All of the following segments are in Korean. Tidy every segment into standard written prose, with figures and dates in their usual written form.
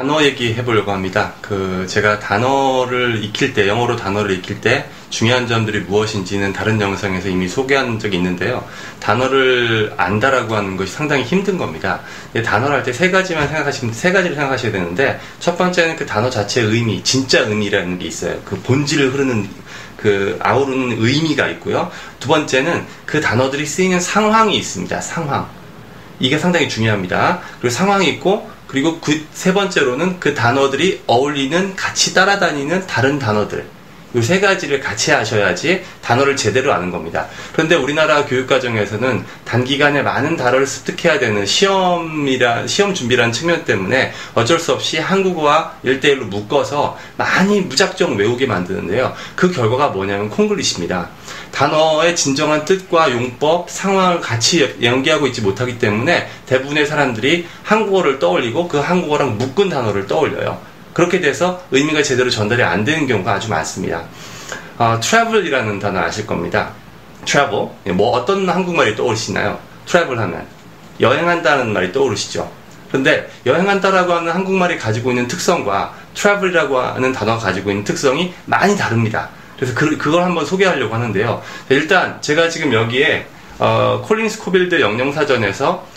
단어 얘기해 보려고 합니다. 제가 단어를 익힐 때, 영어로 단어를 익힐 때 중요한 점들이 무엇인지는 다른 영상에서 이미 소개한 적이 있는데요. 단어를 안다라고 하는 것이 상당히 힘든 겁니다. 단어를 할 때 세 가지를 생각하셔야 되는데, 첫 번째는 그 단어 자체의 의미, 진짜 의미라는 게 있어요. 그 본질을 흐르는, 아우르는 의미가 있고요. 두 번째는 그 단어들이 쓰이는 상황이 있습니다. 상황. 이게 상당히 중요합니다. 그리고 상황이 있고, 그리고 세 번째로는 그 단어들이 어울리는, 같이 따라다니는 다른 단어들. 이 세 가지를 같이 하셔야지 단어를 제대로 아는 겁니다. 그런데 우리나라 교육과정에서는 단기간에 많은 단어를 습득해야 되는 시험 준비라는 측면 때문에 어쩔 수 없이 한국어와 1대1로 묶어서 많이 무작정 외우게 만드는데요. 그 결과가 뭐냐면 콩글리시입니다. 단어의 진정한 뜻과 용법, 상황을 같이 연계하고 있지 못하기 때문에 대부분의 사람들이 한국어를 떠올리고 그 한국어랑 묶은 단어를 떠올려요. 그렇게 돼서 의미가 제대로 전달이 안 되는 경우가 아주 많습니다. travel이라는 단어 아실 겁니다. travel. 어떤 한국말이 떠오르시나요? travel 하면 여행한다는 말이 떠오르시죠. 그런데 여행한다라고 하는 한국말이 가지고 있는 특성과 travel이라고 하는 단어가 가지고 있는 특성이 많이 다릅니다. 그래서 그걸 한번 소개하려고 하는데요. 일단 제가 지금 여기에 콜린스 코빌드 영영사전에서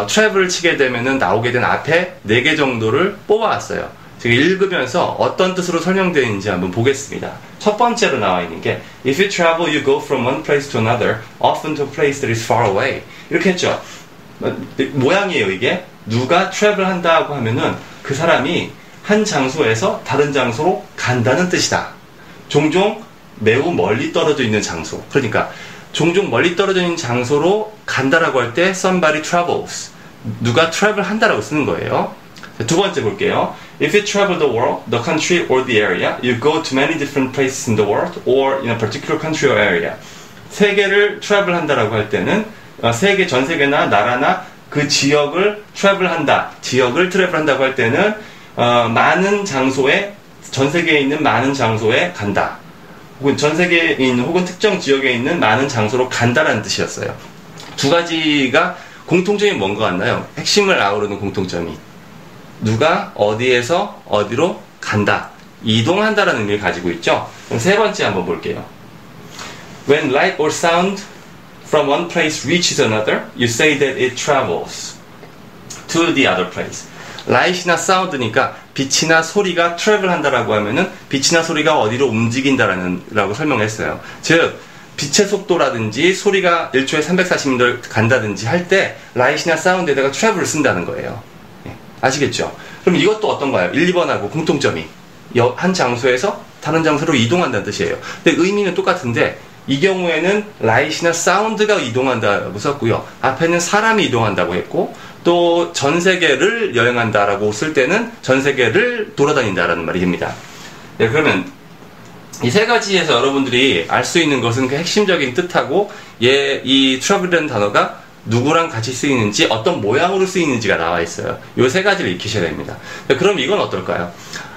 travel을 치게 되면은 나오게 된 앞에 4개 정도를 뽑아왔어요. 제가 읽으면서 어떤 뜻으로 설명되어 있는지 한번 보겠습니다. 첫 번째로 나와 있는 게 If you travel, you go from one place to another, often to a place that is far away. 이렇게 했죠. 모양이에요, 이게. 누가 travel 한다고 하면은 그 사람이 한 장소에서 다른 장소로 간다는 뜻이다. 종종 매우 멀리 떨어져 있는 장소. 그러니까 종종 멀리 떨어져 있는 장소로 간다라고 할 때 somebody travels. 누가 travel 한다라고 쓰는 거예요. 두 번째 볼게요. If you travel the world, the country or the area, you go to many different places in the world or in a particular country or area. 세계를 travel 한다라고 할 때는 전 세계나 나라나 그 지역을 travel 한다. 지역을 travel 한다고 할 때는 많은 장소에, 전 세계에 있는 많은 장소에 간다. 혹은 전 세계에 있는 혹은 특정 지역에 있는 많은 장소로 간다라는 뜻이었어요. 두 가지가 공통점이 뭔 것 같나요? 핵심을 아우르는 공통점이. 누가 어디에서 어디로 간다, 이동한다라는 의미를 가지고 있죠. 그럼 세 번째 한번 볼게요. When light or sound from one place reaches another, you say that it travels to the other place. light이나 sound니까 빛이나 소리가 travel 한다라고 하면은 빛이나 소리가 어디로 움직인다라고 설명했어요. 즉 빛의 속도라든지 소리가 1초에 340m 간다든지 할 때 light이나 sound에다가 travel을 쓴다는 거예요. 아시겠죠? 그럼 이것도 어떤가요? 1, 2번하고 공통점이 한 장소에서 다른 장소로 이동한다는 뜻이에요. 근데 의미는 똑같은데 이 경우에는 light이나 sound가 이동한다고 썼고요. 앞에는 사람이 이동한다고 했고 또 전 세계를 여행한다라고 쓸 때는 전 세계를 돌아다닌다라는 말이 됩니다. 네, 그러면 이 세 가지에서 여러분들이 알 수 있는 것은 그 핵심적인 뜻하고 이 travel이라는 단어가 누구랑 같이 쓰이는지, 어떤 모양으로 쓰이는지가 나와 있어요. 요 세 가지를 익히셔야 됩니다. 그럼 이건 어떨까요?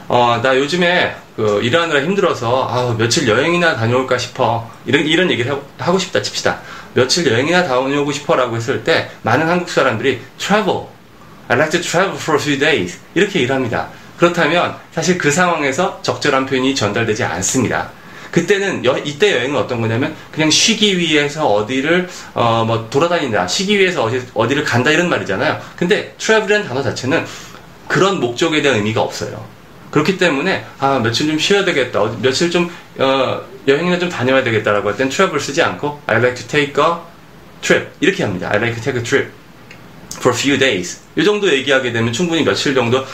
나 요즘에 일하느라 힘들어서 며칠 여행이나 다녀올까 싶어. 이런 얘기를 하고 싶다 칩시다. 며칠 여행이나 다녀오고 싶어 라고 했을 때 많은 한국 사람들이 travel, I'd like to travel for a few days 이렇게 일합니다. 그렇다면 사실 그 상황에서 적절한 표현이 전달되지 않습니다. 그때는 이때 여행은 어떤 거냐면 그냥 쉬기 위해서 어디를 돌아다닌다, 쉬기 위해서 어디를 간다 이런 말이잖아요. 근데 travel이라는 단어 자체는 그런 목적에 대한 의미가 없어요. 그렇기 때문에 며칠 좀 쉬어야 되겠다, 며칠 좀 여행이나 좀 다녀야 되겠다라고 할 땐 travel 쓰지 않고 I'd like to take a trip 이렇게 합니다. I'd like to take a trip for a few days. 이 정도 얘기하게 되면 충분히 며칠 정도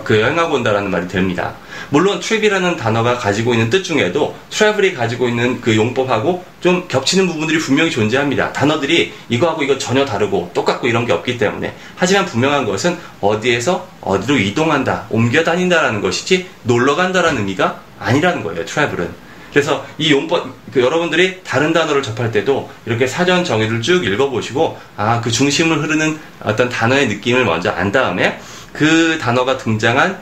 여행하고 온다라는 말이 됩니다. 물론 trip이라는 단어가 가지고 있는 뜻 중에도 travel이 가지고 있는 그 용법하고 좀 겹치는 부분들이 분명히 존재합니다. 단어들이 이거하고 이거 전혀 다르고 똑같고 이런 게 없기 때문에. 하지만 분명한 것은 어디에서 어디로 이동한다, 옮겨 다닌다라는 것이지 놀러 간다라는 의미가 아니라는 거예요, travel은. 그래서 이 용법, 여러분들이 다른 단어를 접할 때도 이렇게 사전 정의를 쭉 읽어보시고 그 중심을 흐르는 어떤 단어의 느낌을 먼저 안 다음에 그 단어가 등장한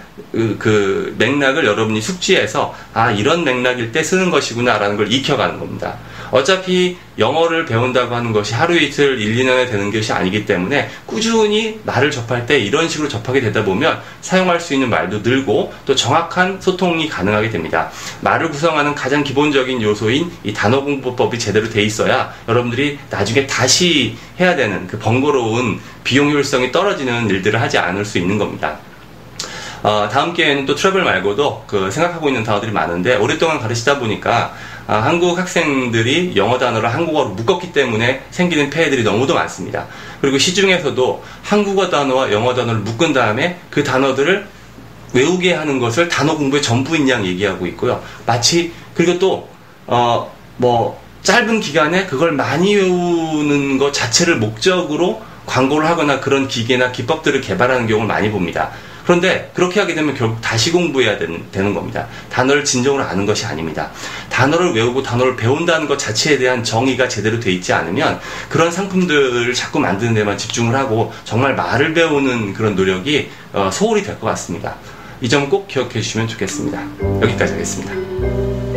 그 맥락을 여러분이 숙지해서 이런 맥락일 때 쓰는 것이구나 라는 걸 익혀가는 겁니다. 어차피 영어를 배운다고 하는 것이 하루 이틀 1, 2년에 되는 것이 아니기 때문에 꾸준히 말을 접할 때 이런 식으로 접하게 되다 보면 사용할 수 있는 말도 늘고 또 정확한 소통이 가능하게 됩니다. 말을 구성하는 가장 기본적인 요소인 이 단어 공부법이 제대로 돼 있어야 여러분들이 나중에 다시 해야 되는 그 번거로운 비용 효율성이 떨어지는 일들을 하지 않을 수 있는 겁니다. 다음 기회에는 또 트러블 말고도 생각하고 있는 단어들이 많은데, 오랫동안 가르치다 보니까 한국 학생들이 영어 단어를 한국어로 묶었기 때문에 생기는 폐해들이 너무도 많습니다. 그리고 시중에서도 한국어 단어와 영어 단어를 묶은 다음에 그 단어들을 외우게 하는 것을 단어 공부의 전부인 양 얘기하고 있고요. 마치 그리고 또 짧은 기간에 그걸 많이 외우는 것 자체를 목적으로 광고를 하거나 그런 기계나 기법들을 개발하는 경우를 많이 봅니다. 그런데 그렇게 하게 되면 결국 다시 공부해야 되는 겁니다. 단어를 진정으로 아는 것이 아닙니다. 단어를 외우고 단어를 배운다는 것 자체에 대한 정의가 제대로 돼 있지 않으면 그런 상품들을 자꾸 만드는 데만 집중을 하고 정말 말을 배우는 그런 노력이 소홀히 될 것 같습니다. 이 점 꼭 기억해 주시면 좋겠습니다. 여기까지 하겠습니다.